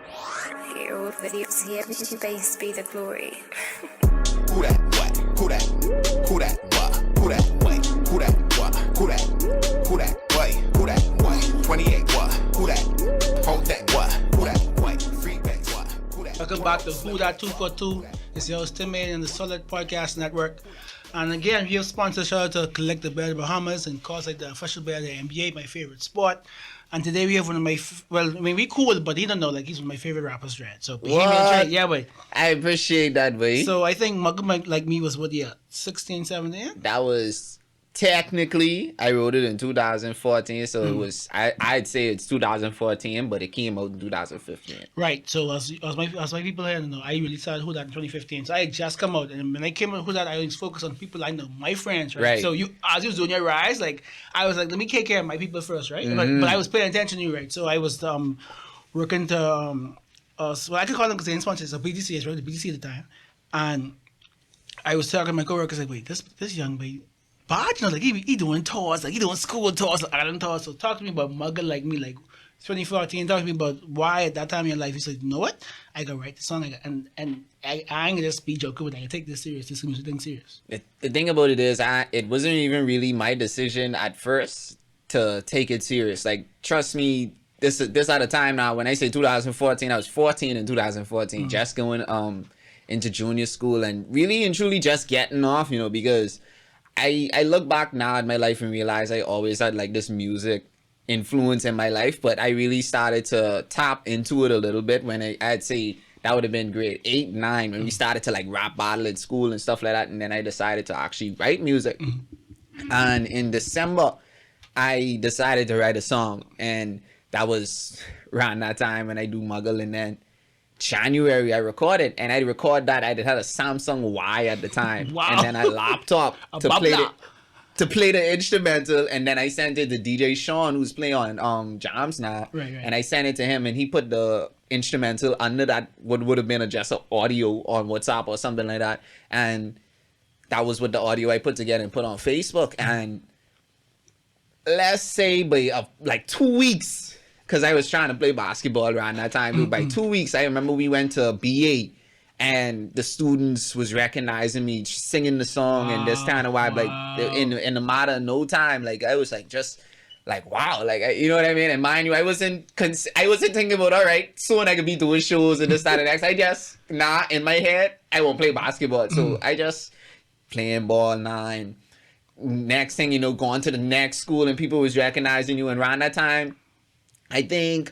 Hear all videos here, your base be the glory. Who that what? Who that? Who that what? Who that what? Who that what? Who that? Who that what? Who that what? 28 what? Who that? Hold that what? Who that what? Free back what? Who that? Welcome back to Who That 242. It's your host Timmy and the Solid Podcast Network. And again, we have sponsors. Shout out to Collective Bear of the Bahamas and cause like the official bear of the NBA, my favorite sport. And today we have one of my, we cool, but he don't know, like he's one of my favorite rappers, right? So BAHAMIAN TRAE, yeah, boy. I appreciate that, boy. So I think Mugga like me was what year? 16, 17? That was technically, I wrote it in 2014, so it was, I'd say it's 2014, but it came out in 2015. Right. So as my people here know, I really started Who That in 2015. So I had just come out, and when I came out Who That, I always focused on people I know, my friends, right? So as you was doing your rise, like I was like, let me take care of my people first, right? But I was paying attention to you, right? So I was working to so I could call them because they sponsors, so BTC, right? The BTC at the time, and I was talking to my coworkers like, wait, this young boy. But you know, like he doing tours, like he doing school tours, like island tours. So talk to me about Mugga like me, like 2014. Talk to me about why at that time in your life you said, you know what, I gotta write the song, and I ain't gonna just be joking with it. I take this serious. This music thing serious. The thing about it is, it wasn't even really my decision at first to take it serious. Like, trust me, this at a time now. When I say 2014, I was 14 in 2014, just going into junior school and really and truly just getting off, you know, because I look back now at my life and realize I always had like this music influence in my life, but I really started to tap into it a little bit when I'd say that would have been grade 8, 9 when we started to like rap battle at school and stuff like that, and then I decided to actually write music. And in December I decided to write a song, and that was around that time when I do Muggle, and then January I recorded, and I recorded that. I had a Samsung Y at the time, and then a laptop to play the instrumental, and then I sent it to DJ Sean, who's playing on jams now, and I sent it to him, and he put the instrumental under that what would have been just an audio on WhatsApp or something like that, and that was what the audio I put together and put on Facebook. And let's say by like 2 weeks, because I was trying to play basketball around that time. By 2 weeks, I remember we went to BA, and the students was recognizing me singing the song and this kind of vibe. Like in the matter of no time, like I was like just like wow, like you know what I mean. And mind you, I wasn't thinking about all right, soon I could be doing shows and this that and next. I just in my head I won't play basketball, so I just playing ball 9. Next thing you know, going to the next school and people was recognizing you, and around that time, I think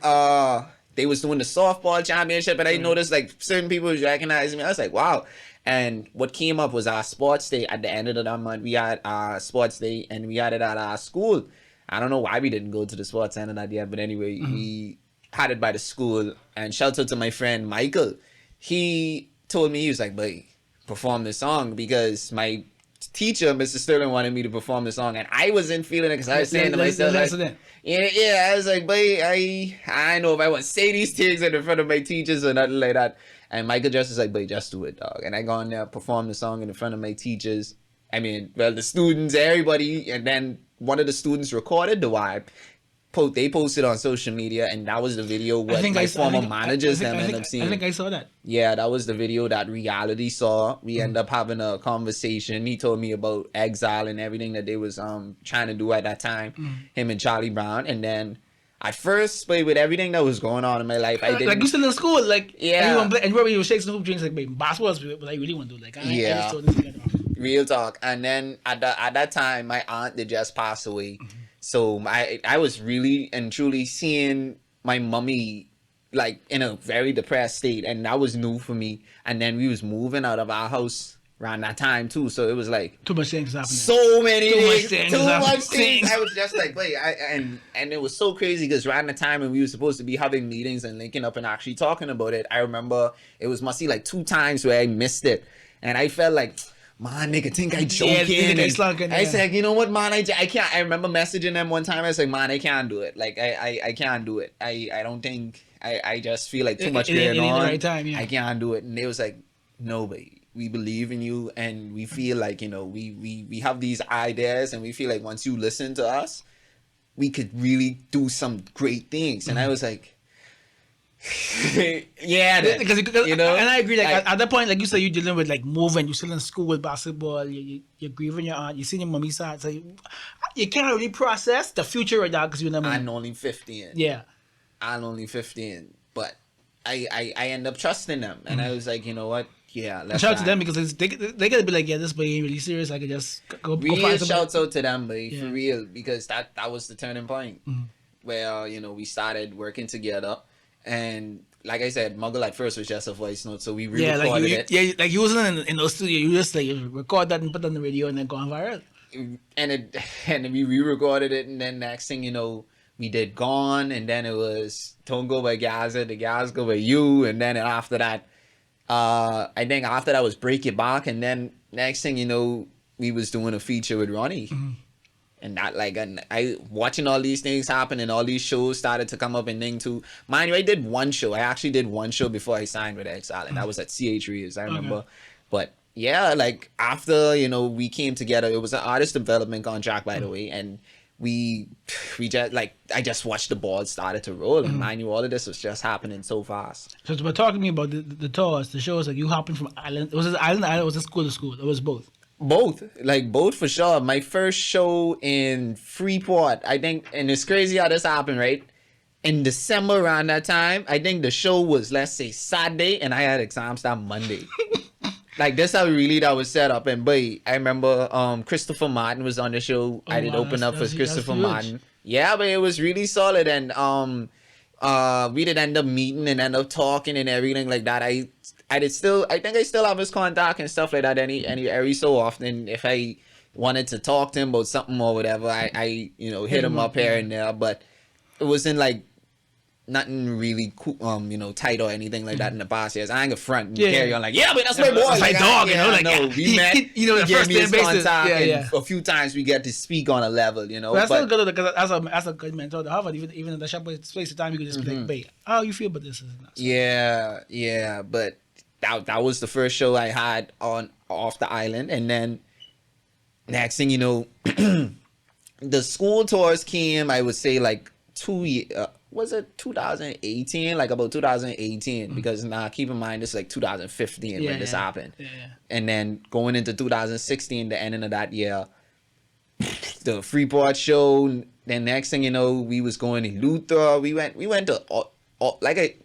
they was doing the softball championship, and I noticed like certain people was recognizing me. I was like, wow. And what came up was our sports day at the end of the month. We had our sports day, and we had it at our school. I don't know why we didn't go to the sports center that year, but anyway, we had it by the school. And shout out to my friend Michael. He told me, he was like, boy, perform this song, because my teacher, Mr. Sterling, wanted me to perform the song, and I wasn't feeling it because I was saying to myself, like, I was like, boy, I know if I want to say these things in front of my teachers or nothing like that. And Michael just was like, boy, just do it, dog. And I go in there, perform the song in front of my teachers. I mean, well, the students, everybody, and then one of the students recorded the vibe. They posted on social media, and that was the video what my former managers ended up seeing. I think I saw that. Yeah, that was the video that Reality saw. We ended up having a conversation. He told me about Exile and everything that they was trying to do at that time, him and Charlie Brown. And then at first, but with everything that was going on in my life, I didn't... Like you still in school, like, yeah. And you remember you were shaking some hoop dreams, like, baby, basketball is what I really want to do. Like, I just told this together. Real talk. And then at that time, my aunt did just pass away. So I was really and truly seeing my mommy like in a very depressed state, and that was new for me. And then we was moving out of our house around that time too, so it was like too much things happening. So many too much things. I was just like, wait, and it was so crazy because around the time when we were supposed to be having meetings and linking up and actually talking about it, I remember it was must be like 2 times where I missed it, and I felt like, man, nigga, think I joking. I said, you know what, man, I can't. I remember messaging them one time. I was like, man, I can't do it. Like, I can't do it. I don't think, I just feel like too much going on. Right time, yeah. I can't do it. And they was like, no, babe, we believe in you, and we feel like, you know, we have these ideas, and we feel like once you listen to us, we could really do some great things. And I was like, Yeah, because you know, and I agree. Like at that point, like you said, you're dealing with like moving. You're still in school with basketball. You're grieving your aunt. You're seeing your mommy side. So you can't really process the future right now because you're not. I'm only 15. Yeah. I'm only 15, but I end up trusting them, and I was like, you know what? Yeah, let's shout out to them because they gotta be like, yeah, this boy ain't really serious. I could just go real find somebody. shouts out to them, boy, for Yeah. real, because that was the turning point where we started working together, and like I said, Muggle at first was just a voice note, so we re-recorded it. Yeah, like you wasn't in those studio. You just like record that and put it on the radio and then go on viral. And we re-recorded it, and then next thing you know, we did Gone, and then it was Don't Go by Gaza, the Guys Go by You, and then after that, I think after that was Break It Back, and then next thing you know, we was doing a feature with Ronnie. And that, like, and I watching all these things happen, and all these shows started to come up and thing too. Mind you, I did one show. I actually did one show before I signed with Exile, and that was at CH Reeves, I remember. Okay. But yeah, like after we came together, it was an artist development contract, by the way, and we just like I just watched the ball started to roll, and mind you, all of this was just happening so fast. So we're talking to me about the tours, the shows. Like you hopping from island. Was it island to island? Or was it school to school? It was both. Both for sure. My first show in Freeport, I think, and it's crazy how this happened, right? In December around that time, I think the show was, let's say, Saturday, and I had exams that Monday. Like, this how really that was set up. And boy, I remember Christopher Martin was on the show. I did open up for Christopher Martin. Yeah, but it was really solid, and we did end up meeting and end up talking and everything like that. I think I still have his contact and stuff like that. Every so often, if I wanted to talk to him about something or whatever, I hit him up here and there. But it wasn't like nothing really cool, tight or anything like that in the past years. I ain't gonna front and carry on like, yeah, but that's my boy. That's my dog, we met. the He first gave me his basis. contact, Yeah. and a few times we get to speak on a level, But that's still good because as a good mentor to Harvard, even in the shop space of time, you could just be like, babe, how you feel about this? And that. Yeah, but that was the first show I had off the island, and then next thing you know, the school tours came. I would say like 2 years. Was it 2018? Like about 2018, because now keep in mind this is like 2015 when this happened. Yeah. And then going into 2016, the ending of that year, the Freeport show. Then next thing you know, we was going to Luther. We went to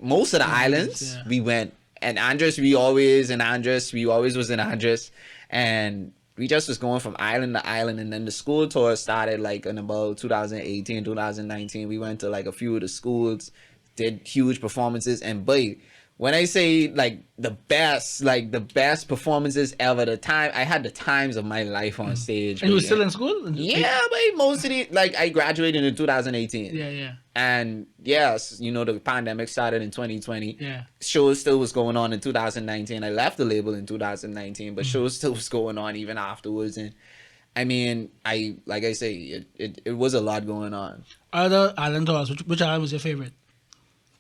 most of the islands. Yeah. We went, and Andres, we always was in Andres, and we just was going from island to island. And then the school tour started like in about 2018, 2019. We went to like a few of the schools, did huge performances, and boy, when I say like the best performances ever, I had the times of my life on stage. And you were still in school? Yeah, but most of the, like, I graduated in 2018. Yeah. And yes, the pandemic started in 2020. Yeah. Shows still was going on in 2019. I left the label in 2019, but shows still was going on even afterwards. And I mean, like I say, it was a lot going on. Other island tours, which island was your favorite?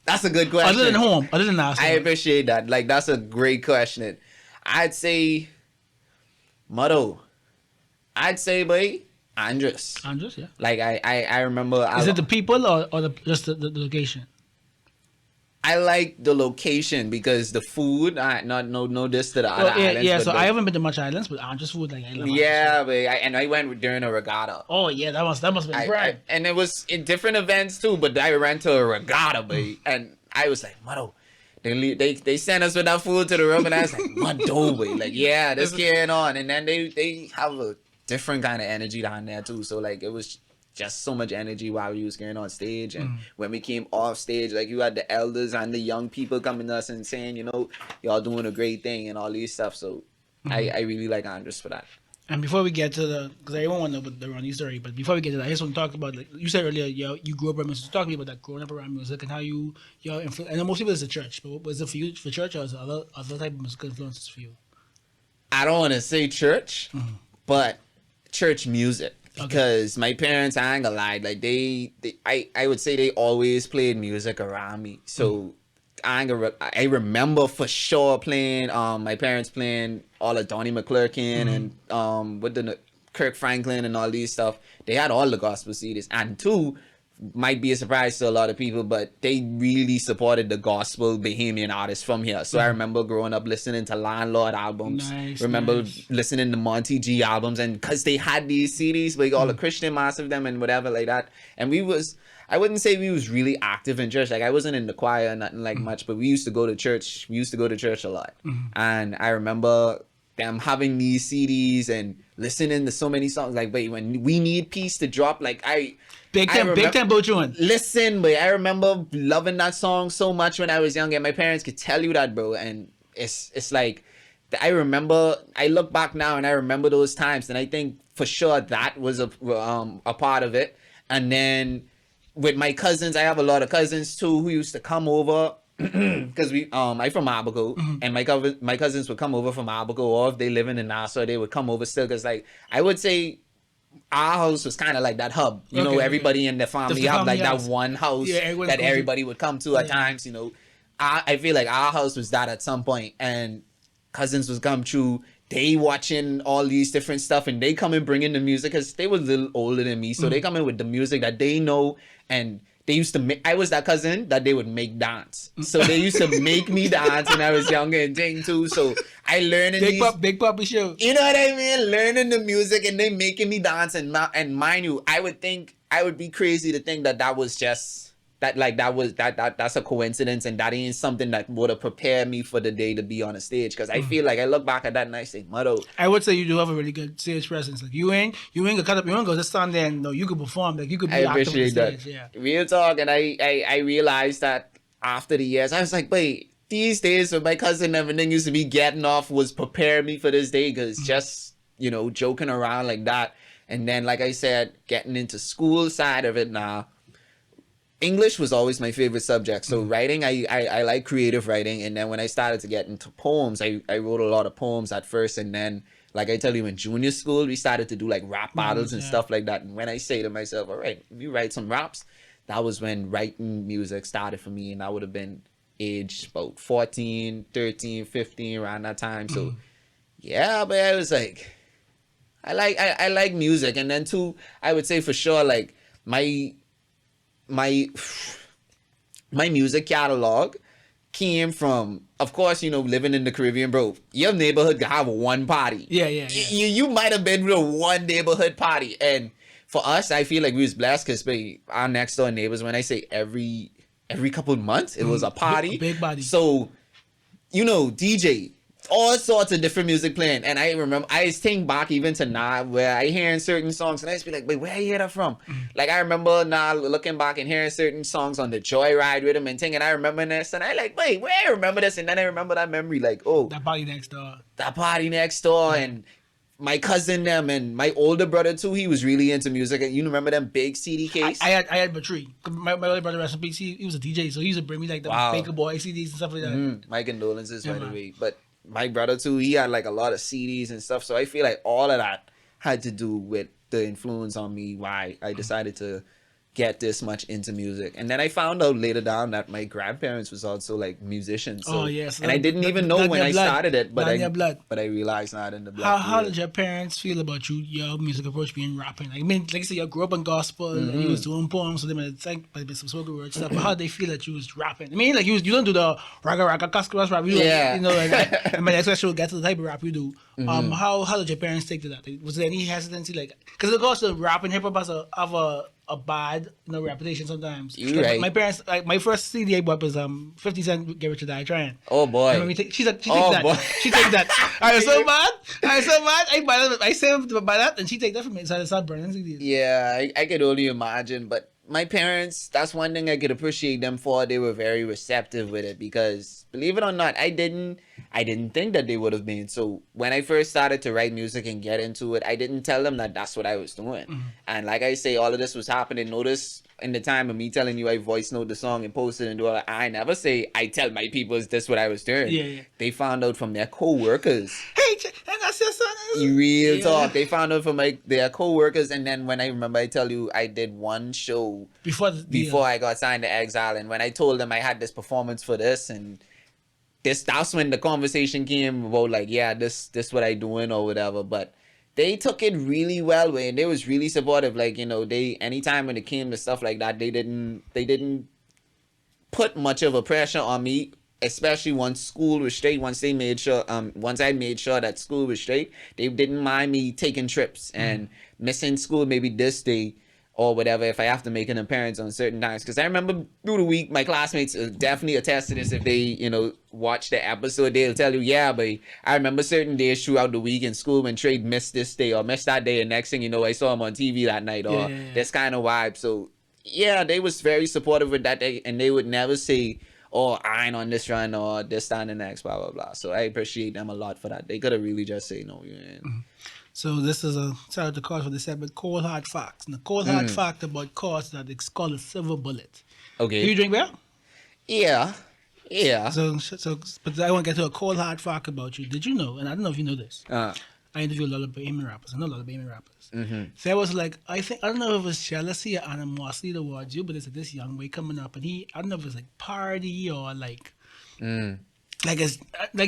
That's a good question. Other than home, other than Nassau. I appreciate that. Like, that's a great question. I'd say, boy, Andres. Andres, yeah. Like, I remember. Is it the people or just the location? I like the location because the food. No diss to the other islands. Yeah. So but I haven't been to much islands, but Andres food, like I love. Yeah, but I went during a regatta. Oh yeah, that must have been prime. And it was in different events too. But I ran to a regatta, babe, and I was like, Mado. They sent us with that food to the room, and I was like, Mado, babe. Like, yeah, this carrying on. And then they have a different kind of energy down there too. So like it was just so much energy while we was getting on stage, and when we came off stage, like you had the elders and the young people coming to us and saying, y'all doing a great thing and all these stuff. So I really like Andres for that. And before we get to because everyone want to know about the Ronnie story, but before we get to that, I just want to talk about, like you said earlier, you grew up around music. Talk to me about that growing up around music and how your influence. I know most people it's the church, but was it for you for church, or was it other type of musical influences for you? I don't want to say church, but church music. Because my parents, I ain't gonna lie, like I would say they always played music around me. So I remember for sure playing, my parents playing all of Donnie McClurkin and with the Kirk Franklin and all these stuff. They had all the gospel CDs. And two, might be a surprise to a lot of people, but they really supported the gospel Bahamian artists from here. So I remember growing up listening to Landlord albums. Remember listening to Monty G albums, and because they had these CDs, like all the Christian mass of them and whatever like that. And I wouldn't say we was really active in church. Like I wasn't in the choir or nothing like much, but we used to go to church. We used to go to church a lot. And I remember them having these CDs and listening to so many songs. Like, wait, when We Need Peace to drop, like Big Time Boat Joan. Listen, but I remember loving that song so much when I was young, and my parents could tell you that, bro. And it's like, I look back now and I remember those times, and I think for sure that was a part of it. And then with my cousins, I have a lot of cousins too who used to come over because I'm from Abaco, and my cousins would come over from Abaco, or if they live in Nassau, they would come over still. Because like I would say, our house was kind of like that hub. You know, everybody in the family have like that one house that everybody would come to at times. You know, I feel like our house was that at some point, and cousins was come through. They watching all these different stuff, and they come and bring in the music because they was a little older than me, so they come in with the music that they know. And they used to make, I was that cousin that they would make dance. So they used to make me dance when I was younger and thing too. So I learned Big Puppy Show. You know what I mean? Learning the music and they making me dance. And mind you, I would be crazy to think that was just that's a coincidence, and that ain't something that would have prepared me for the day to be on a stage. Because I feel like I look back at that and I say, mother, I would say you do have a really good stage presence. Like you ain't gonna cut up, you ain't gonna just stand there and no, you could perform. Like you could be active on the stage. Yeah. Real talk. And I realized that after the years, I was like, wait, these days when my cousin and everything used to be getting off was preparing me for this day. Because just, you know, joking around like that. And then, like I said, getting into school side of it now. English was always my favorite subject. So writing, I like creative writing. And then when I started to get into poems, I wrote a lot of poems at first. And then, like I tell you, in junior school, we started to do like rap battles and stuff like that. And when I say to myself, all right, let me write some raps, that was when writing music started for me. And I would have been aged about 14, 13, 15 around that time. So yeah, but I was like, I like music. And then too, I would say for sure, like my music catalog came from, of course, you know, living in the Caribbean, bro. Your neighborhood can have one party. Yeah. You might have been to one neighborhood party, and for us, I feel like we was blessed because our next door neighbors. When I say every couple of months, it was a party, big party. So, you know, DJ. All sorts of different music playing. And I remember, I think back even to now where I hearing certain songs and I just be like, wait, where you hear that from? Like I remember now looking back and hearing certain songs on the Joyride rhythm and thinking I remember this, and I like, wait, where I remember this? And then I remember that memory, like, oh, that party next door. And my cousin them and my older brother too, he was really into music. And you remember them big CD case? I had Battery. My older brother, rest in peace, he was a DJ, so he used to bring me like the Baker Boy CDs and stuff like that. My condolences, by the way. But my brother too, he had like a lot of CDs and stuff. So I feel like all of that had to do with the influence on me, why I decided to get this much into music. And then I found out later down that my grandparents was also like musicians. So, yes. And I didn't even know when I started it, but I realized not in the blood. How did your parents feel about your music approach being rapping? Like, I mean, like you said, you grew up in gospel and you was doing poems, so they might think but some spoken word stuff. But how did they feel that you was rapping? I mean, like you don't do the raga cascaras rap. You know, like, and my next question will get to the type of rap you do. How did your parents take to that? Was there any hesitancy? Like, because of course, the rap and hip hop has a bad, you know, reputation sometimes. You're right. My parents, like my first CD I bought was 50 Cent Get Rich or Die Trying. Oh boy. She takes that. She takes that. I was so mad. I saved to buy that, and she take that from me. So I started burning CDs. Yeah, I could only imagine. But my parents, that's one thing I could appreciate them for. They were very receptive with it because, believe it or not, I didn't think that they would have been. So when I first started to write music and get into it, I didn't tell them that that's what I was doing. And like I say, all of this was happening. Notice in the time of me telling you I voice note the song and post it and do all that, I never say I tell my people is this what I was doing. Yeah. They found out from their co-workers. Hey, and that's your son. Real talk. They found out from their co-workers, and then when I remember, I tell you, I did one show before I got signed to Exile, and when I told them I had this performance for this, and that's when the conversation came about like, yeah, this what I doing or whatever. But they took it really well, and they was really supportive. Like, they anytime when it came to stuff like that, they didn't put much of a pressure on me, especially once school was straight. Once I made sure that school was straight, they didn't mind me taking trips and missing school maybe this day or whatever if I have to make an appearance on certain times. Because I remember through the week, my classmates definitely attest to this. If they, watch the episode, they'll tell you, yeah, but I remember certain days throughout the week in school when Trey missed this day or missed that day, and next thing you know, I saw him on TV that night or this kind of vibe. So, yeah, they was very supportive with that day, and they would never say, oh, I ain't on this run or this, that, and the next, blah, blah, blah. So I appreciate them a lot for that. They could have really just say no, man. So this is a shout out to Cause for the said, but cold hard facts. And the cold hard fact about Cause that it's called a silver bullet. Okay. Do you drink beer? Yeah. So, but I want to get to a cold hard fact about you. Did you know? And I don't know if you know this. I interviewed a lot of Bahamian rappers. I know a lot of Bahamian rappers. So I was like, I don't know if it was jealousy or animosity towards you, but it's this young boy coming up, and I don't know if it was like party or like he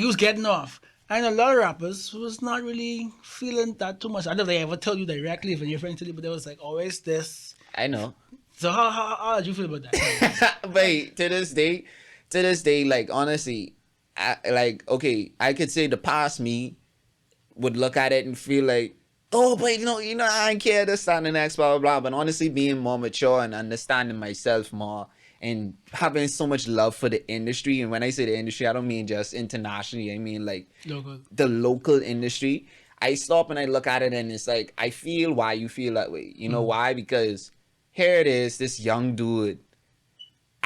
was getting off. And a lot of rappers was not really feeling that too much. I don't know if they ever tell you directly if your friend tell you, but there was like always this. I know. So how did you feel about that? But to this day, like, honestly, I could say the past me would look at it and feel like, oh, but I don't care this, that, and the next, blah, blah, blah. But honestly, being more mature and understanding myself more and having so much love for the industry. And when I say the industry, I don't mean just internationally. I mean, like, the local industry. I stop and I look at it and it's like, I feel why you feel that way. You know why? Because here it is, this young dude.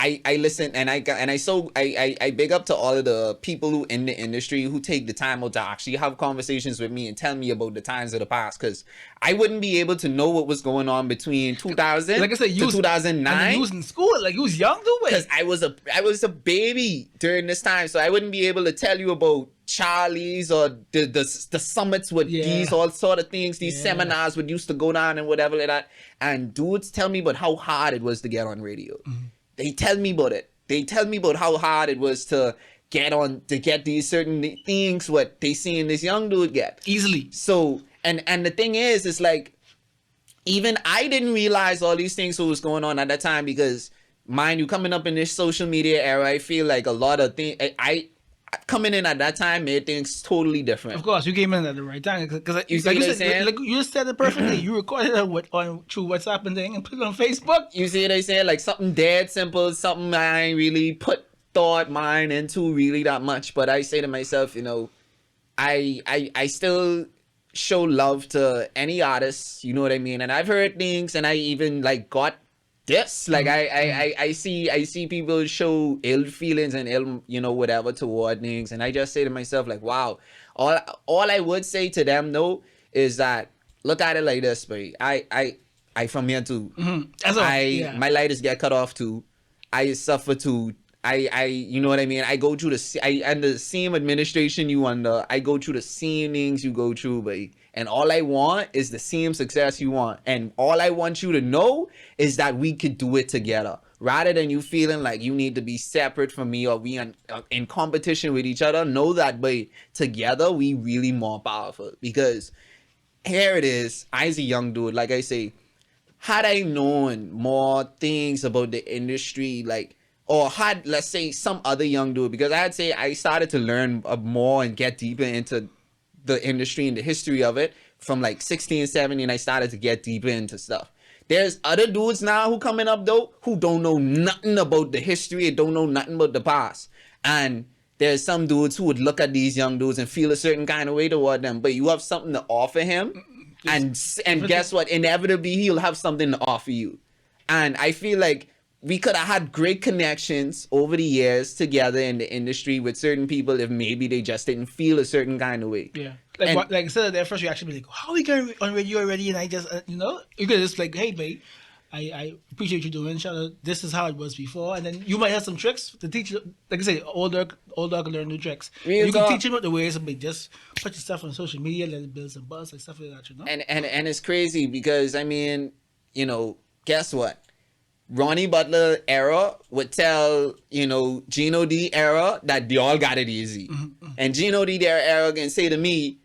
I listen and I big up to all of the people who in the industry who take the time out to actually have conversations with me and tell me about the times of the past, because I wouldn't be able to know what was going on between 2000 like I said, to 2009. You was in school, like you was young, dude. Because I was a baby during this time, so I wouldn't be able to tell you about Charlie's or the summits with these all sort of things, these seminars would used to go down and whatever like that. And dudes tell me about how hard it was to get on radio. They tell me about it. They tell me about how hard it was to get these certain things what they seeing this young dude get easily. So and the thing is, it's like, even I didn't realize all these things what was going on at that time, because mind you, coming up in this social media era, I feel like a lot of things I coming in at that time made things totally different. Of course, you came in at the right time, because you just said it perfectly. You recorded it through WhatsApp and thing and put it on Facebook. You see what I say? Like something dead simple, something I ain't really put mind into really that much. But I say to myself, I still show love to any artist. You know what I mean? And I've heard things, and I even like got this, like I see people show ill feelings and ill whatever toward things, and I just say to myself, like, wow. All I would say to them though is that, look at it like this, but I from here too. My lighters get cut off too. I suffer too. I you know what I mean? I go through and the same administration you under. I go through the same things you go through, but. And all I want is the same success you want. And all I want you to know is that we could do it together. Rather than you feeling like you need to be separate from me or we in competition with each other, know that, but together we really more powerful. Because here it is, I as a young dude, like I say, had I known more things about the industry, like, or had, let's say, some other young dude, because I'd say I started to learn more and get deeper into the industry and the history of it from like 16, 17, I started to get deeper into stuff. There's other dudes now who coming up though who don't know nothing about the history and don't know nothing about the past. And there's some dudes who would look at these young dudes and feel a certain kind of way toward them, but you have something to offer him, and guess what? Inevitably he'll have something to offer you. And I feel like we could have had great connections over the years together in the industry with certain people if maybe they just didn't feel a certain kind of way. Yeah. Like instead of that first reaction, be like, how are we going on radio already? And I just, you could just like, hey, babe, I appreciate what you're doing. Shout out, this is how it was before. And then you might have some tricks to teach, like I say, older can learn new tricks. You can teach them about the ways of just put your stuff on social media, let it build some buzz, like stuff like that, And it's crazy because, I mean, guess what? Ronnie Butler era would tell, Gino D era that they all got it easy. And Gino D era can say to me,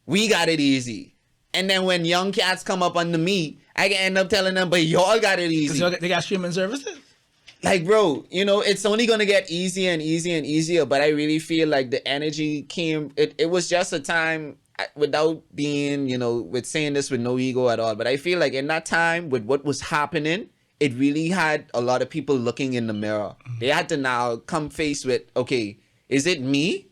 we got it easy. And then when young cats come up under me, I can end up telling them, but y'all got it easy. They got streaming services. Like, bro, you know, it's only going to get easier and easier and easier. But I really feel like the energy came. It was just a time without being, you know, with saying this with no ego at all. But I feel like in that time with what was happening, it really had a lot of people looking in the mirror. They had to now come face with, okay, is it me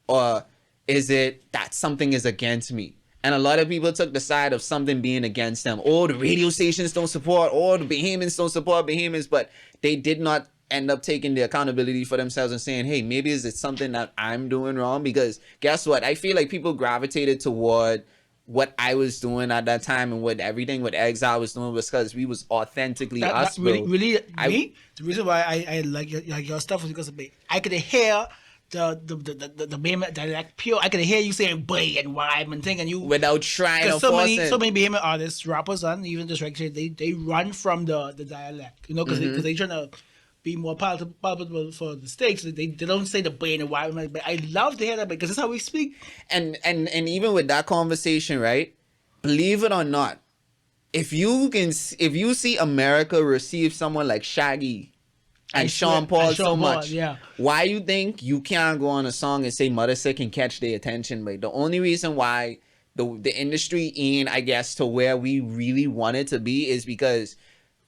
or is it that something is against me? And a lot of people took the side of something being against them. Oh, the radio stations don't support. Oh, the Bahamians don't support Bahamians. But they did not end up taking the accountability for themselves and saying, hey, maybe is it something that I'm doing wrong? Because guess what? I feel like people gravitated toward what I was doing at that time and what everything what Exile was doing was because we was authentically us, bro. Really, me? The reason why I like your stuff was because of I could hear the Bahamian dialect pure. I could hear you saying "boy" and "why" and thing, and you without trying to so force many it. so many Bahamian artists, rappers, and even just regular, they run from the dialect, you know, because they trying to be more palatable for the States. They don't say the "boy" and "why," but I love to hear that because that's how we speak. And even with that conversation, right? Believe it or not, if you see America receive someone like Shaggy and Sean Paul so much, yeah. Why you think you can't go on a song and say Mother Sick and catch their attention? But the only reason why the industry ain't, I guess, to where we really want it to be is because,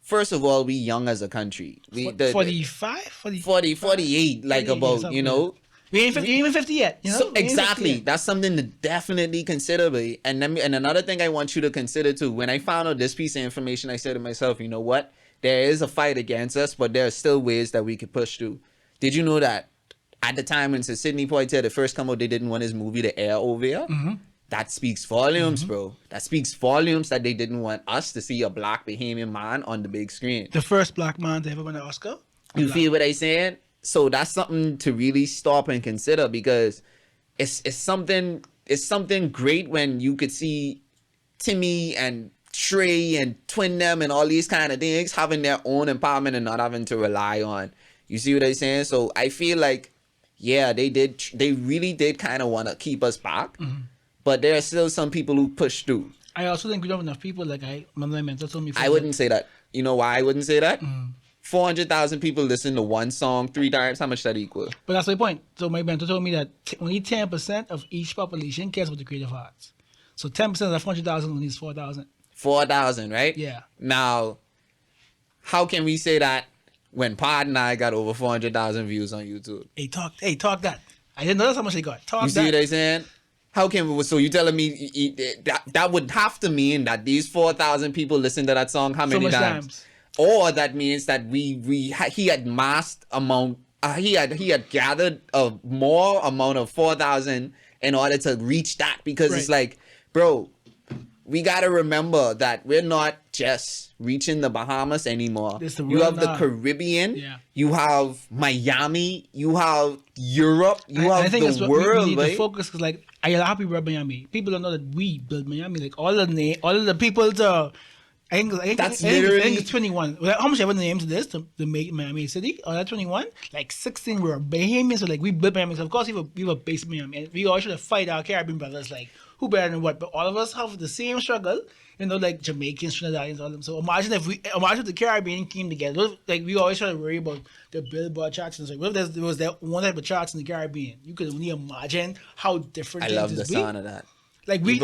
first of all, we young as a country. We 48, like about, you know. We ain't even 50 yet, you know? So, exactly. That's something to definitely consider. And another thing I want you to consider too, when I found out this piece of information, I said to myself, you know what? There is a fight against us, but there are still ways that we could push through. Did you know that at the time when Sidney Poitier first come out, they didn't want his movie to air over here? That speaks volumes, bro. That speaks volumes that they didn't want us to see a black Bahamian man on the big screen. The first black man to ever win an Oscar. You feel what I'm saying? So that's something to really stop and consider because it's something great when you could see Timmy and Trey and Twin them and all these kind of things having their own empowerment and not having to rely on. You see what I'm saying? So I feel like, yeah, they really did kind of want to keep us back, but there are still some people who push through. I also think we don't have enough people. Like my mentor told me. I wouldn't say that. You know why I wouldn't say that? 400,000 people listen to one song 3 times. How much that equal? But that's my point. So my mentor told me that only 10% of each population cares about the creative arts. So 10% of that 400,000 only is 4,000. 4,000, right? Yeah. Now, how can we say that when Pod and I got over 400,000 views on YouTube? Hey, talk that. I didn't know that's how much they got. Talk you that. See what I'm saying? How can we? So you telling me that would have to mean that these 4,000 people listen to that song how many times? Or that means that he had massed amount. He had gathered a more amount of 4,000 in order to reach that because It's like, bro. We got to remember that we're not just reaching the Bahamas anymore. You have the Caribbean, you have Miami, you have Europe, you have the world. We need to focus because, like, I have people about Miami. People don't know that we built Miami. Like, all of the people I think it's 21. How much ever the names of this to make Miami City? Oh, that's 21. Like 16 were Bahamians. So like we built Miami. So of course we were based in Miami. And we all should have fight our Caribbean brothers. Like who better than what? But all of us have the same struggle. You know, like Jamaicans, Trinidadians, all of them. So imagine if the Caribbean came together. Like we always try to worry about the Billboard charts and so. What if there was that one type of charts in the Caribbean? You could only imagine how different. I love the sound of that. Like we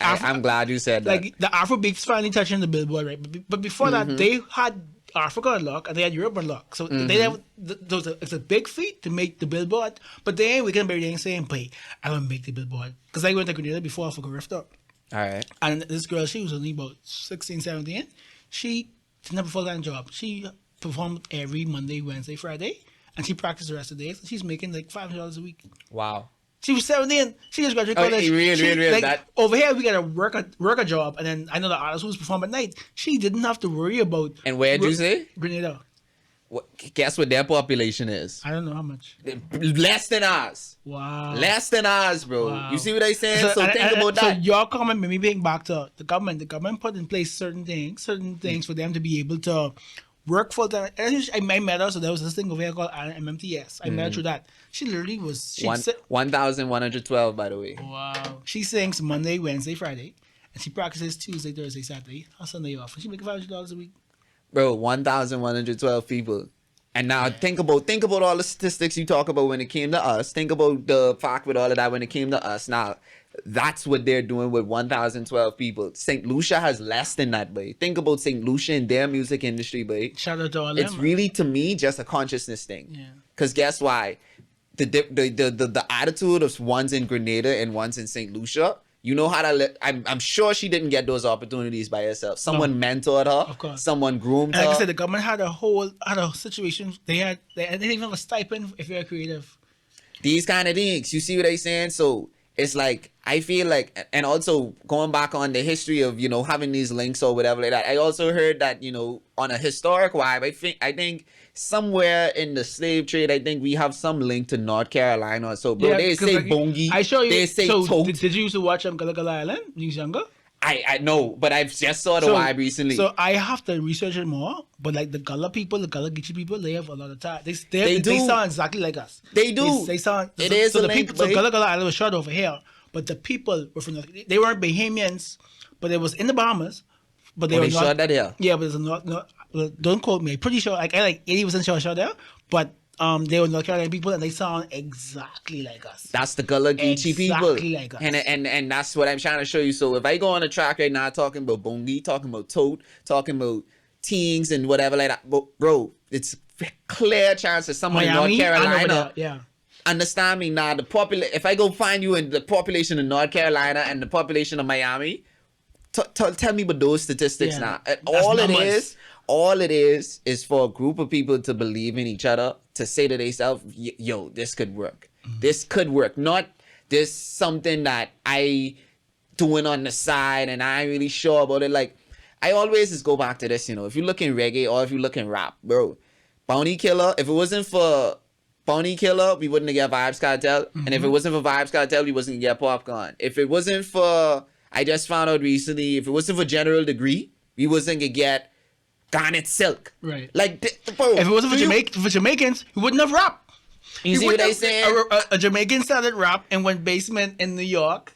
I'm glad you said that. Like the Afrobeats finally touching the Billboard, right? But before that, they had Africa on lock and they had Europe on lock. So they have it's a big feat to make the Billboard. But then we can be saying, "Hey, I want to make the Billboard," because I went to Grenada before for Rift Up. All right. And this girl, she was only about 16, 17. She didn't have a full-time job. She performed every Monday, Wednesday, Friday, and she practiced the rest of the days. She's making like $500 a week. Wow. She was 17. She just graduated college. Real. Over here, we got to work a job, and then I know the artists who perform at night. She didn't have to worry about. And where'd you say? Grenada. Guess what their population is? I don't know how much. Less than ours. Wow. Less than ours, bro. Wow. You see what I'm saying? So think about that. So your comment made me bring back to the government. The government put in place certain things for them to be able to work full time. I met her, so there was this thing over here called MMTS. I met her through that. She literally was 1,112, by the way. Wow. She sings Monday, Wednesday, Friday. And she practices Tuesday, Thursday, Saturday. Her Sunday off. And she make $500 a week. Bro, 1,112 people. And now think about all the statistics you talk about when it came to us. Think about the fact with all of that when it came to us. Now, that's what they're doing with 1,012 people. St. Lucia has less than that, boy. Think about St. Lucia and their music industry, boy. Shout out to all It's them. really, to me, just a consciousness thing. Yeah. Because guess why? The attitude of one's in Grenada and one's in St. Lucia, you know how to I'm sure she didn't get those opportunities by herself. Someone mentored her. Of course. Someone groomed And her. like I said, the government had a situation. They didn't even have a stipend if you're creative. These kind of things. You see what I'm saying? So it's like, I feel like, and also going back on the history of, having these links or whatever like that, I also heard that, on a historic vibe, I think somewhere in the slave trade, I think we have some link to North Carolina. So, bro, they say bongi. I show you. They say so tote. did you used to watch Gullah Gullah Island when you was younger? I know, but I've just saw the vibe recently. So I have to research it more. But like the Gullah people, the Gullah Geechee people, they have a lot of time. They sound exactly like us. They do. They sound. It is so a the link, people. So babe. Gullah Gullah Island was short over here, but the people were from. They weren't Bahamians, but it was in the Bahamas. But they were not. Shot that here. Yeah, but it's not. Don't quote me. Pretty sure. Like 80% sure shot there, but. They were North Carolina people and they sound exactly like us. That's the Gullah Geechee people. Exactly like us. And that's what I'm trying to show you. So if I go on a track right now talking about bongi, talking about tote, talking about teens and whatever like that, bro, it's clear chance that someone Miami, in North Carolina, yeah. understand me now, if I go find you in the population of North Carolina and the population of Miami, tell me about those statistics now. All it is for a group of people to believe in each other, to say to themselves, yo, this could work. Mm-hmm. This could work. Not this something that I doing on the side and I ain't really sure about it. Like, I always just go back to this, if you look in reggae or if you look in rap, bro, Bounty Killer, if it wasn't for Bounty Killer, we wouldn't have got Vibes Cartel. Mm-hmm. And if it wasn't for Vibes Cartel, we wasn't gonna get Popcorn. If it wasn't for, I just found out recently, if it wasn't for General Degree, we wasn't gonna get Garnet Silk. Right. Like, bro, if it wasn't for Jamaicans, we wouldn't have rap. You see what I saying? A Jamaican started rap and went basement in New York.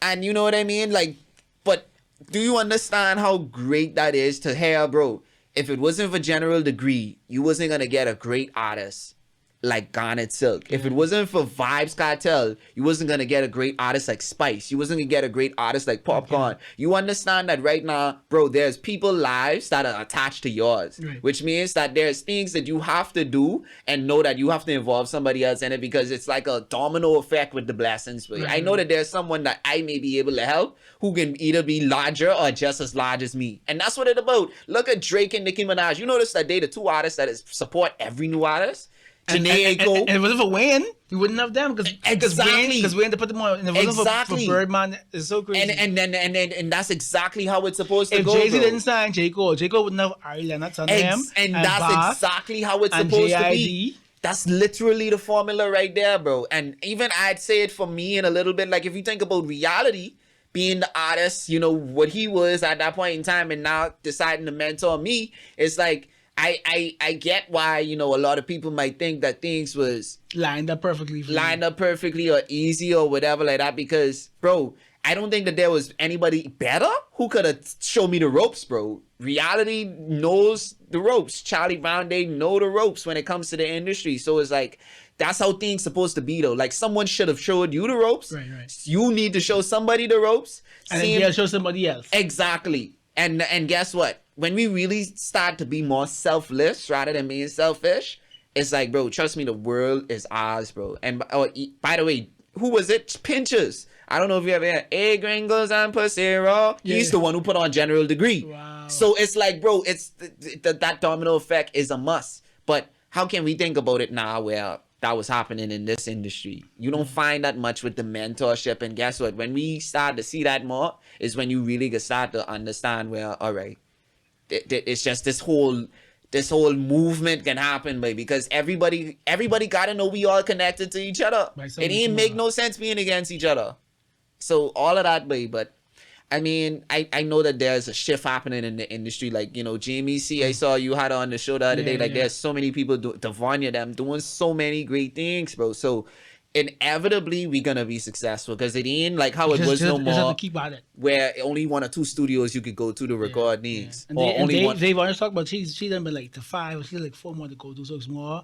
And you know what I mean? Like, but do you understand how great that is to hear, bro? If it wasn't for General Degree, you wasn't gonna get a great artist like Garnet Silk. If it wasn't for Vibes Cartel, you wasn't gonna get a great artist like Spice. You wasn't gonna get a great artist like Popcorn. Okay. You understand that right now, bro, there's people lives that are attached to yours. Right. Which means that there's things that you have to do and know that you have to involve somebody else in it, because it's like a domino effect with the blessings. Right. I know that there's someone that I may be able to help who can either be larger or just as large as me. And that's what it's about. Look at Drake and Nicki Minaj. You notice that they the two artists that support every new artist? And if it wasn't for Wayne, we wouldn't have them because Wayne to put them on. And if it wasn't for Birdman, it's so crazy. And that's exactly how it's supposed to go. If Jay-Z didn't sign J. Cole wouldn't have Ari Lennox on him. And that's exactly how it's supposed to be. That's literally the formula right there, bro. And even I'd say it for me in a little bit, like if you think about reality, being the artist, what he was at that point in time and now deciding to mentor me, it's like, I get why, a lot of people might think that things was lined up perfectly or easy or whatever like that, because, bro, I don't think that there was anybody better who could have shown me the ropes, bro. Reality knows the ropes. Charlie Brown, they know the ropes when it comes to the industry. So it's like, that's how things supposed to be, though. Like, someone should have showed you the ropes. Right. You need to show somebody the ropes. And then they'll show somebody else. Exactly. And guess what? When we really start to be more selfless rather than being selfish, it's like, bro, trust me, the world is ours, bro. And by the way, who was it? Pinchers. I don't know if you ever heard, hey, gringos and Pasero. Yeah. He's the one who put on General Degree. Wow. So it's like, bro, it's that domino effect is a must. But how can we think about it now where that was happening in this industry? You don't find that much with the mentorship. And guess what? When we start to see that more is when you really get start to understand where, all right, it's just this whole movement can happen, baby, because everybody gotta know we all connected to each other. It ain't make no sense being against each other. So all of that, baby. But I mean, I know that there's a shift happening in the industry. Like, Jamie C, I saw you had on the show the other day. Like, there's so many people, Devanya, them doing so many great things, bro. So inevitably we're gonna be successful because it ain't like how it was no just have more to keep at it. where only 1 or 2 studios you could go to record things. And, Or only one. they've always talked about she done been like to 5, she like 4 more to go to, so it's more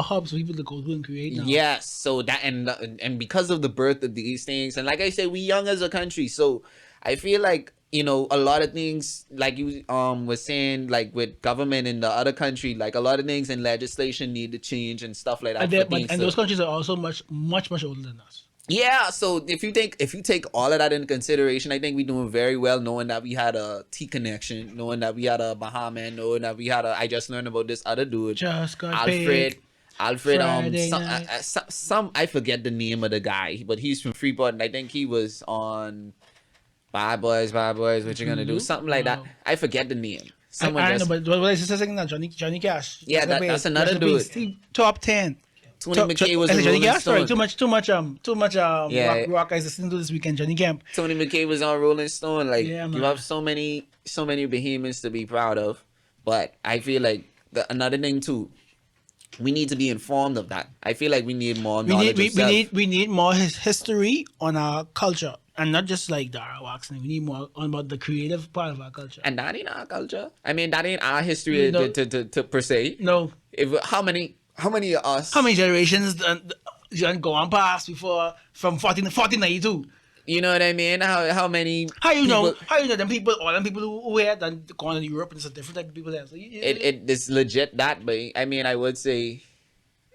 hubs for people to go to and create now. Yes, so that and because of the birth of these things, and like I said, we young as a country, so I feel like, you know, a lot of things like you was saying, like with government in the other country, like a lot of things in legislation need to change and stuff like that. And those countries are also much older than us. Yeah, so if you take all of that into consideration, I think we're doing very well, knowing that we had a T connection, knowing that we had a Bahamian, knowing that we had I just learned about this other dude, Just got Alfred. paid. Alfred, Friday some I forget the name of the guy, but he's from Freeport, and I think he was on Bad Boys, what you gonna do? Something like that. I forget the name. Someone I know, but what I just saying now, Johnny Cash. Yeah, that's another dude. Top 10. Tony McKay was a Johnny Rolling Cash, Stone. sorry, too much Yeah. rock guys listening to this weekend. Johnny Camp. Tony McKay was on Rolling Stone. Like, Yeah, you man. have so many behemoths to be proud of. But I feel like another thing too, we need to be informed of that. I feel like we need more knowledge of self. We need more history on our culture, and not just like Dara Waxman. We need more on about the creative part of our culture. And that ain't our culture. I mean, that ain't our history No. to per se. No, How many of us? how many generations done gone past before from 1492? You know what I mean? How many? How you people, know? How you know them people? All them people who had done gone to Europe, and it's a different type of people there. So it's legit that, but I mean, I would say,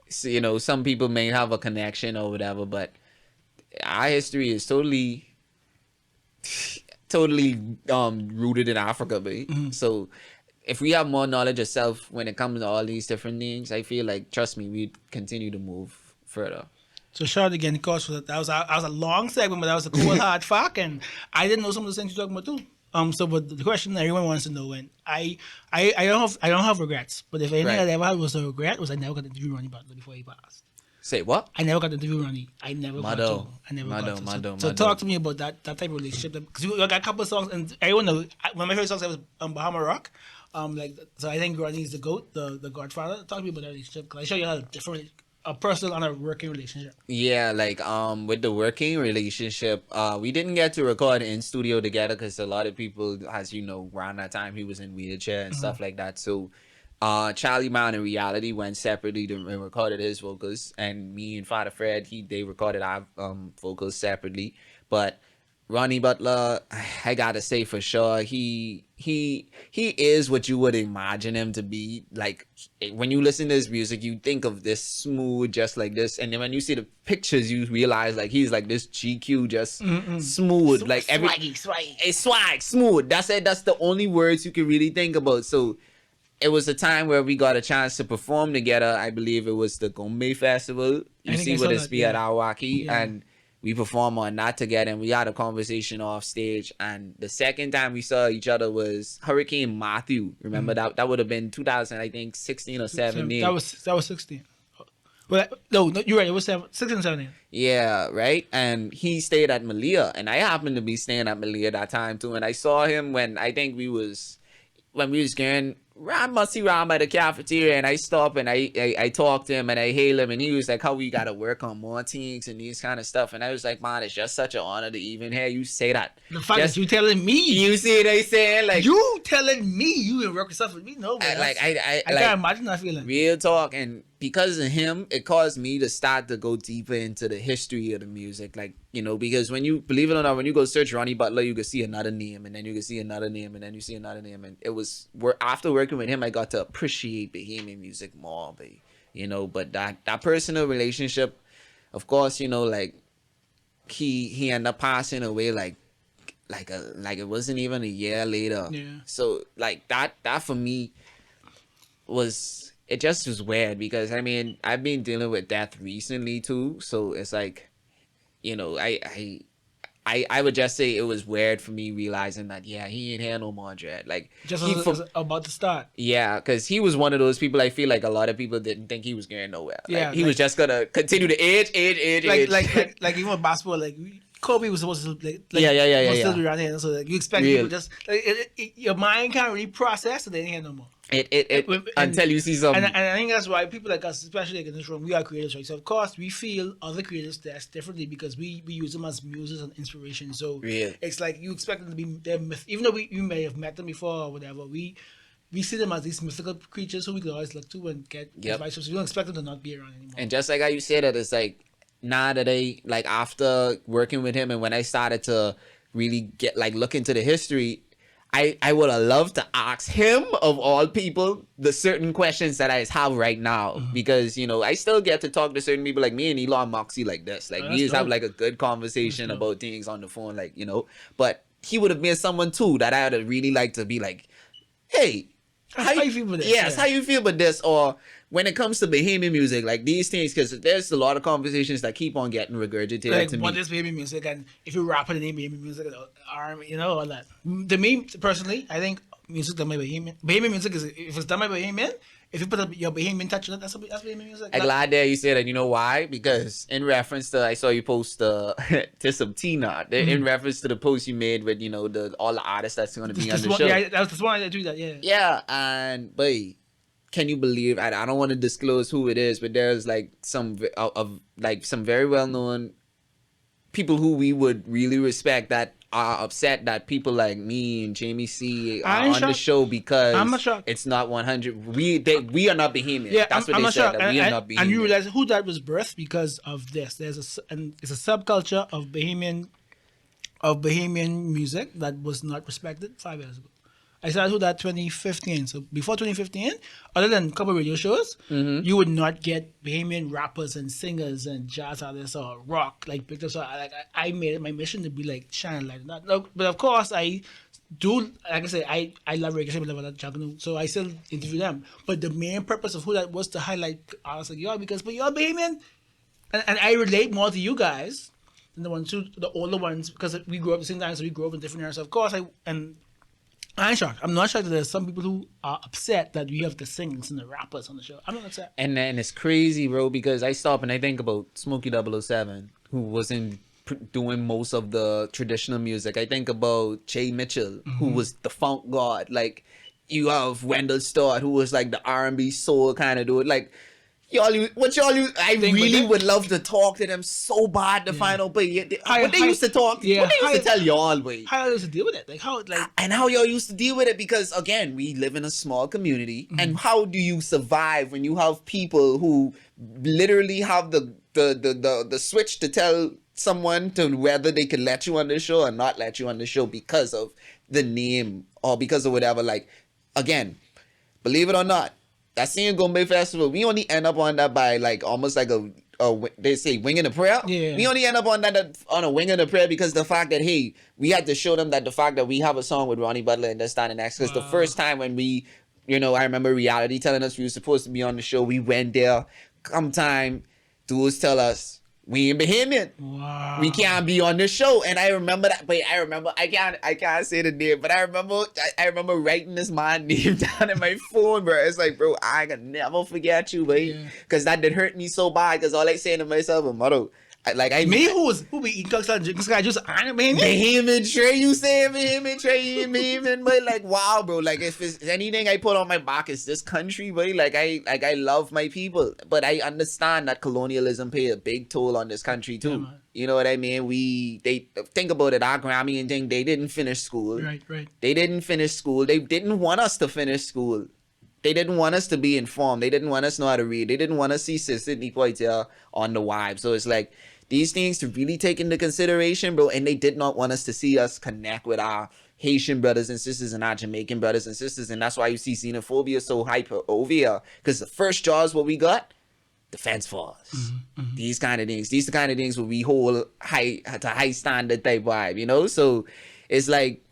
so, you know, some people may have a connection or whatever, but our history is totally rooted in Africa, babe. Mm-hmm. So if we have more knowledge of self when it comes to all these different things, I feel like, trust me, we'd continue to move further. So shout out again, course, for that was a long segment, but that was a cool hard fact, and I didn't know some of the things you're talking about too. So but the question everyone wants to know, and I don't have regrets, but if anything Right. I ever had was a regret, was I never got to interview Ronnie Butler before he passed. Say what? I never got to interview Ronnie. I never got to. So talk to me about that type of relationship, because you got a couple of songs, and everyone knows one of my favorite songs was Bahama Rock. So I think Ronnie is the GOAT, the Godfather. Talk to me about that relationship, because I show you how different a personal and a working relationship. Yeah, like with the working relationship, we didn't get to record in studio together because a lot of people, as you know, around that time he was in wheelchair and stuff like that. So Charlie Brown in reality went separately to recorded his vocals, and me and Father Fred they recorded our vocals separately. But Ronnie Butler, I gotta say for sure, he is what you would imagine him to be. Like, when you listen to his music, you think of this smooth, just like this, and then when you see the pictures, you realize like he's like this GQ, just smooth, like swag, smooth. That's it. That's the only words you can really think about. So it was a time where we got a chance to perform together. I believe it was the Gombe Festival. You see what it's be at Awaki, and we performed on that together, and we had a conversation off stage. And the second time we saw each other was Hurricane Matthew. Remember that would have been 2000, I think 16 or 17. That was 16. Well, no, you're right. It was 16, 17. Yeah, right. And he stayed at Malia, and I happened to be staying at Malia that time too. And I saw him when we was going musty round by the cafeteria, and I stopped and I talked to him and I hailed him, and he was like, how we gotta work on more things and these kind of stuff. And I was like, man, it's just such an honor to even hear you say that. The fact that you telling me, you see what I saying? Like, you telling me you will work stuff with me? No, man, I can't imagine that feeling. Real talk. And because of him, it caused me to start to go deeper into the history of the music. Like, you know, because when you, believe it or not, when you go search Ronnie Butler, you can see another name, and then you can see another name, and then you see another name. And it was after working with him, I got to appreciate Bahamian music more, babe. You know, but that personal relationship, of course, you know, like he ended up passing away like it wasn't even a year later. Yeah. So like that for me was, it just was weird, because I mean, I've been dealing with death recently too, so it's like, you know, I would just say it was weird for me realizing that, yeah, he ain't had no more, dread. Like, just as about to start. Yeah, because he was one of those people, I feel like a lot of people didn't think he was going nowhere. Like, Yeah, he was just gonna continue to age. Like even with basketball, like Kobe was supposed to Yeah. still be around here, so like you expect people just like your mind can't really process, so they ain't here no more. Until you see something. And I think that's why people like us, especially like in this room, we are creators, right? So of course we feel other creators test differently because we use them as muses and inspiration. So it's like you expect them to be their myth, even though we may have met them before or whatever. We see them as these mythical creatures who we could always look to and get advice from. So we don't expect them to not be around anymore. And just like how you said that, it's like now that like after working with him and when I started to really get like look into the history, I would have loved to ask him, of all people, the certain questions that I have right now. Because, you know, I still get to talk to certain people like me and Elon Moxie like this. Like, we just have like a good conversation about things on the phone, like, you know. But he would have been someone too that I would really like to be like, hey, how you feel about this? Yes, how you feel about this? Or when it comes to Bahamian music, like these things, because there's a lot of conversations that keep on getting regurgitated like, to me. What is Bahamian music? And if you rap in the name Bahamian music, you know, all that. To me, personally, I think music done by Bahamian. Bahamian music is, if it's done by Bahamian, if you put up your Bahamian touch on it, that's Bahamian music. I'm glad that you said that. You know why? Because in reference to, I saw you post to some Tina, in reference to the post you made with, you know, all the artists that's going to be on the show. Yeah, that was the one I do that, yeah. Yeah, and, but can you believe, I don't want to disclose who it is, but there's like some very well-known people who we would really respect that are upset that people like me and Jamie C are on the show because it's not 100. We are not Bahamian. Yeah, that's what they said. That we are not Bahamian. And you realize who that was birthed because of this. It's a subculture of Bahamian music that was not respected 5 years ago. I started with that 2015. So before 2015, other than a couple of radio shows, you would not get Bahamian rappers and singers and jazz artists or rock like picked up. So I made it my mission to be like shine light. But of course I do, like I say, I love reggae, so I still interview them. But the main purpose of who that was to highlight artists like y'all, because but y'all Bahamian, and I relate more to you guys than the older ones, because we grew up at the same time, so we grew up in different eras. So of course I'm shocked. I'm not shocked that there's some people who are upset that we have the singers and the rappers on the show. I'm not upset. And it's crazy, bro, because I stop and I think about Smokey 007, who wasn't doing most of the traditional music. I think about Jay Mitchell, who was the funk god. Like, you have Wendell Stewart, who was like the R&B soul kind of dude. Like, I really would love to talk to them so bad to find out, but what they used to talk, what they used to tell y'all, boy. How y'all used to deal with it? And how y'all used to deal with it, because again, we live in a small community, and how do you survive when you have people who literally have the switch to tell someone to whether they can let you on the show or not let you on the show because of the name or because of whatever? Like, again, believe it or not, that same Gombe Festival, we only end up on that by like almost like they say wing and a prayer. Yeah. We only end up on that on a wing and a prayer because the fact that, hey, we had to show them that the fact that we have a song with Ronnie Butler and This Time and Next. Because the first time when we, you know, I remember Reality telling us we were supposed to be on the show. We went there. Come time, dudes tell us, we ain't Bahamian. Wow. We can't be on the show. And I remember that, but I can't say the name, but I remember writing this man name down in my phone, bro. It's like, bro, I can never forget you, babe. Because that did hurt me so bad, because all I saying to myself, motto, who be eating cooks and drinking sky juice? Bahamian Trey, you say Bahamian Trey, but like, wow, bro. Like, if it's anything I put on my back, it's this country, boy. Like I love my people, but I understand that colonialism played a big toll on this country too. Yeah, you know what I mean? They think about it. Our Grammy and thing, they didn't finish school. Right. They didn't finish school. They didn't want us to finish school. They didn't want us to be informed. They didn't want us to know how to read. They didn't want to see Sidney Poitier on the vibe. So it's like, these things to really take into consideration, bro. And they did not want us to see us connect with our Haitian brothers and sisters and our Jamaican brothers and sisters. And that's why you see xenophobia so hyper over here. Because the first jobs what we got, defense force. These kind of things. These are the kind of things where we hold high standard type vibe, you know? So it's like,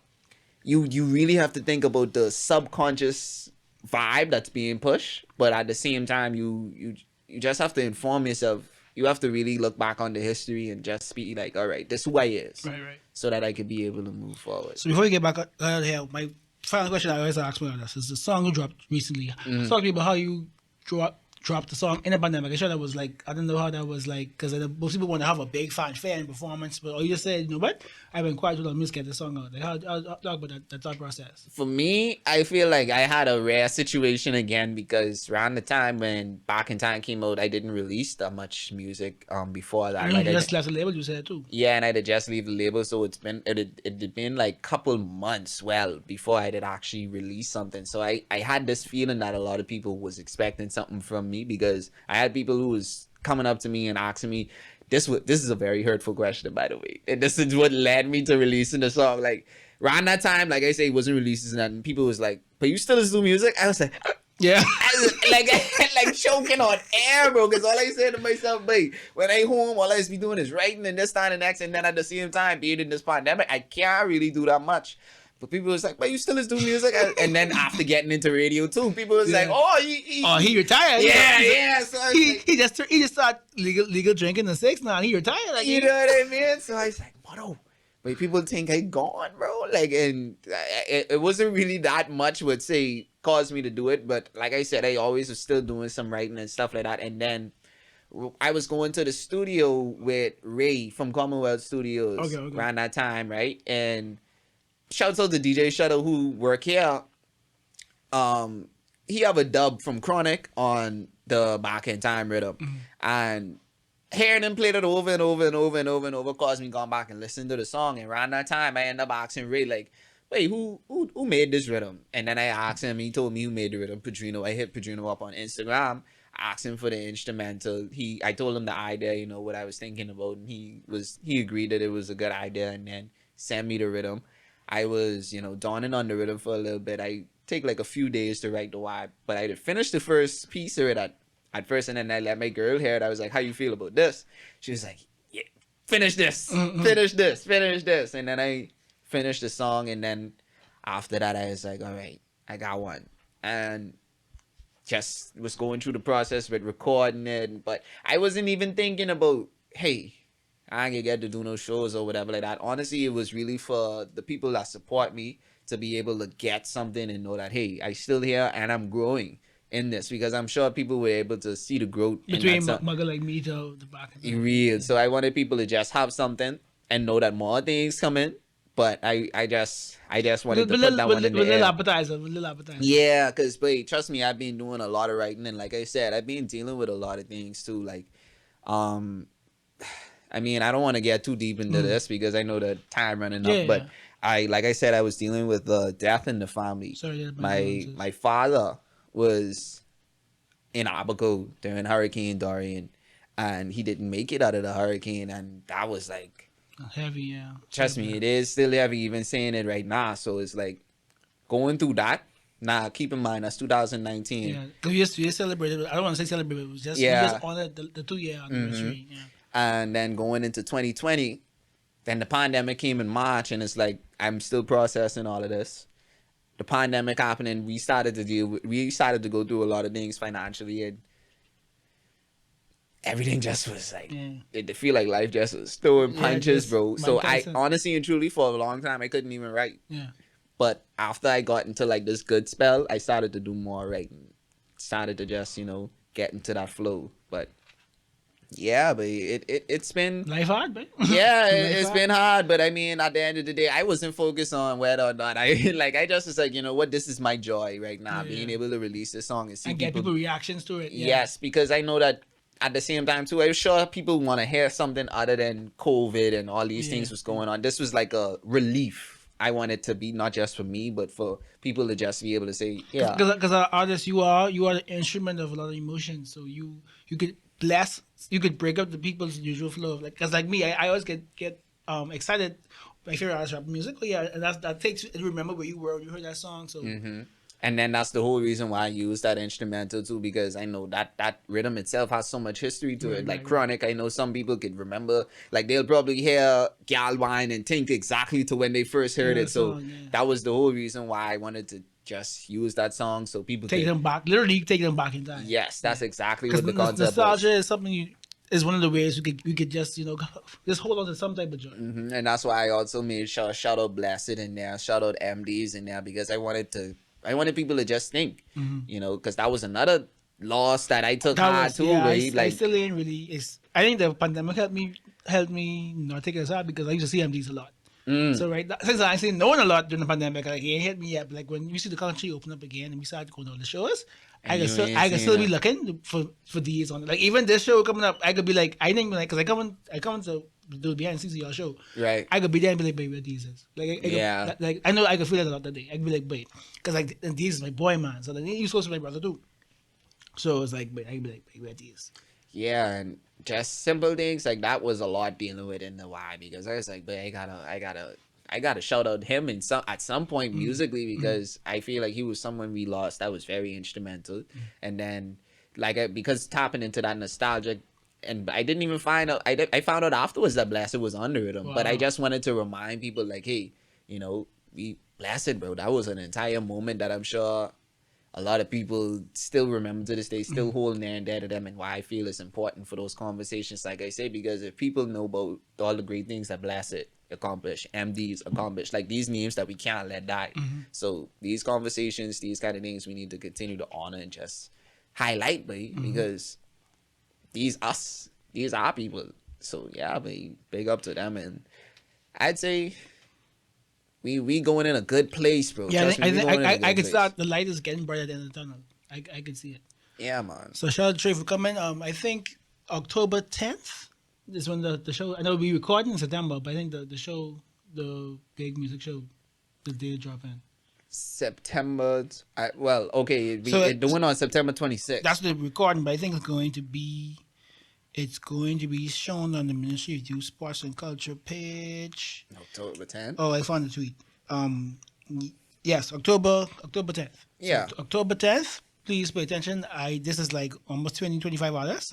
you really have to think about the subconscious vibe that's being pushed. But at the same time, you just have to inform yourself. You have to really look back on the history and just be like, all right, this is who I is. Right. So that I could be able to move forward. So before we get back here, my final question I always ask me on this is the song you dropped recently. Talk to me about how you dropped the song in the pandemic. I'm sure that was like, I don't know how that was like, because most people want to have a big fan performance, but all you just said, you know what? I've been quiet with the music, get the song out. Like, how talk about that thought process? For me, I feel like I had a rare situation again because around the time when Back in Time came out, I didn't release that much music before that. I Like you I just left the label, you said too. Yeah, and I did just leave the label, so it had been like couple months before I did actually release something. So I had this feeling that a lot of people was expecting something from me because I had people who was coming up to me and asking me, this is a very hurtful question, by the way, and this is what led me to releasing the song. Like around that time, like I say, it wasn't releasing that, and people was like, "But you still do music?" I was like, Yeah. like choking on air, bro. Because all I said to myself, "Wait, when I home, all I just be doing is writing and this time and next, and then at the same time, being in this pandemic, I can't really do that much." But people was like, "But you still do music?" And then after getting into radio too, people was like, "Oh, he retired. Yeah. So I was He, like, he just started legal drinking the six now. He retired. Like, you know what I mean? So I was like, "What? But people think I gone, bro." Like, and it wasn't really that much would say caused me to do it, but like I said, I always was still doing some writing and stuff like that. And then I was going to the studio with Ray from Commonwealth Studios around that time, right? And shout out to DJ Shuttle who work here. He have a dub from Chronic on the Back in Time rhythm, and hearing him play that over and over and over and over and over caused me going back and listen to the song. And around that time, I ended up asking Ray, like, "Wait, who made this rhythm?" And then I asked him, he told me who made the rhythm, Padrino. I hit Padrino up on Instagram, asked him for the instrumental. I told him the idea, you know, what I was thinking about, and he agreed that it was a good idea, and then sent me the rhythm. I was, you know, dawning on the rhythm for a little bit. I take like a few days to write the vibe, but I finished the first piece of it at first, and then I let my girl hear it. I was like, "How you feel about this?" She was like, "Yeah, finish this, finish this," and then I finished the song, and then after that, I was like, "All right, I got one," and just was going through the process with recording it, but I wasn't even thinking about, hey, I ain't gonna get to do no shows or whatever like that. Honestly, it was really for the people that support me to be able to get something and know that, hey, I still here and I'm growing in this, because I'm sure people were able to see the growth between mugger like me to the Back in Time. Real. So I wanted people to just have something and know that more things come in. But I just wanted to put that one in the air. Little appetizer. Yeah, because trust me, I've been doing a lot of writing, and like I said, I've been dealing with a lot of things too. Like, I mean, I don't want to get too deep into this because I know the time running up. But like I said, I was dealing with death in the family. Sorry, my father was in Abaco during Hurricane Dorian, and he didn't make it out of the hurricane, and that was like heavy. Yeah, trust me, it is still heavy even saying it right now. So it's like going through that. Now keep in mind that's 2019. Yeah, because we celebrated. I don't want to say celebrate. It was just we just honored the 2-year anniversary. Yeah. And then going into 2020, then the pandemic came in March, and it's like I'm still processing all of this. The pandemic happening, we started to go through a lot of things financially, and everything just was like, it feel like life just was throwing punches, bro. So I honestly and truly, for a long time, I couldn't even write. Yeah. But after I got into like this good spell, I started to do more writing. Started to just, get into that flow. But yeah, but it's been life hard, man. Yeah, it's been hard. But I mean, at the end of the day, I wasn't focused on whether or not I just was like, you know what, this is my joy right now, being able to release this song and see and get people reactions to it. Yeah. Yes, because I know that at the same time too, I'm sure people want to hear something other than COVID and all these things was going on. This was like a relief. I want it to be not just for me, but for people to just be able to say, yeah. Because artist, you are the instrument of a lot of emotions. So you could break up the people's usual flow of because like me, I always get excited. My favorite artist rap music, but and that takes you to remember where you were when you heard that song. So. Mm-hmm. And then that's the whole reason why I use that instrumental too, because I know that rhythm itself has so much history to it. Like Chronic, I know some people could remember, like they'll probably hear Gal Wine and think exactly to when they first heard it. So that was the whole reason why I wanted to just use that song so people take them back in time. Yes, that's exactly what the concept nostalgia is something is one of the ways we could just just hold on to some type of joy. Mm-hmm. And that's why I also made sure shout out Blessed in there, shout out MDs in there, because I wanted people to just think, because that was another loss that I took That hard was, too, yeah, right? I still ain't really. I think the pandemic helped me not take it as hard because I used to see MDs a lot. So right, since I seen no one a lot during the pandemic, like he ain't hit me yet. But like when we see the country open up again and we start going on the shows, And I you ain't can seen still be them. looking for these on. Like even this show coming up, I could be like, I think like because I come to do behind the scenes of your show. Right. I could be there and be like, baby, where these is. Like, Yeah. like I know I could feel that a lot that day. I could be like, wait, because like and these is my boy man. So like you supposed to be my brother too. So it's like, wait, I could be like, baby, where these. Yeah, and just simple things like that was a lot dealing with in the why because I was like, but I gotta shout out him in at some point musically because I feel like he was someone we lost that was very instrumental, and then because tapping into that nostalgic, and I didn't even find out. I found out afterwards that Blasted was under him, but I Wow. just wanted to remind people like, hey, we Blasted, bro. That was an entire moment that I'm sure a lot of people still remember to this day, still hold near and dear to them, and why I feel it's important for those conversations, like I say, because if people know about all the great things that Blasted accomplished, MDs accomplished, like these names that we can't let die. So these conversations, these kind of things, we need to continue to honor and just highlight, because these are people. So yeah, big up to them, and I'd say we going in a good place, bro. Yeah, Trust me, we going in a good I could place. start. The light is getting brighter at the end of the tunnel. I could see it. Yeah, man. So shout out to Trey for coming. I think October 10th is when the show. I know we recording in September, but I think the show, the big music show, the day to drop in. September. Okay, So it's doing on September 26th. That's the recording, but I think it's going to be shown on the Ministry of Youth, Sports and Culture page. October 10th. Oh, I found the tweet. Yes, October 10th. Yeah. So, October 10th. Please pay attention. This is like almost 25 hours.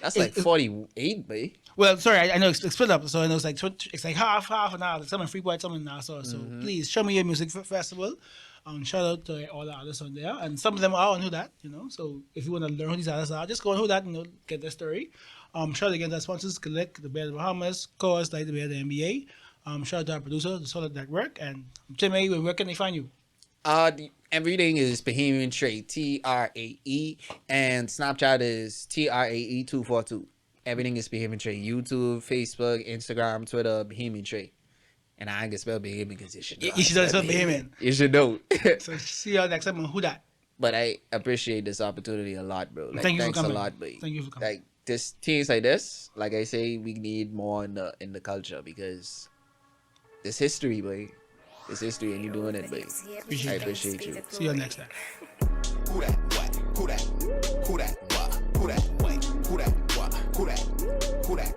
That's like 48, babe. Well, sorry, I know it's split up, so I know it's like half an hour. Like some in Freeport, some in Nassau. So please show me your music festival. Shout out to all the artists on there, and some of them are on Who That, So if you want to learn who these artists are, just go on Who That and get their story. Shout out again to our sponsors, Collect, the Bear of the Bahamas, Cause, like the Bear of the NBA. Shout out to our producer, the Solid Network, and Timmy, where can they find you? Everything is Bahamian Trae, TRAE, and Snapchat is TRAE242. Everything is Bahamian Trae. YouTube, Facebook, Instagram, Twitter, Bahamian Trae. And I can spell Bahamian because you should know. You should spell Bahamian. You should know. So see y'all next time on Who That. But I appreciate this opportunity a lot, bro. Like, Thank you for thanks coming. a lot, babe. Thank you for coming. Like this things like this, like I say, we need more in the culture because this history, babe. It's history, and you're doing it, babe. I appreciate you. See you next time. Who that? What? Who that? Who that? What? Who that? Wait. Who that? What? Who that? Who that?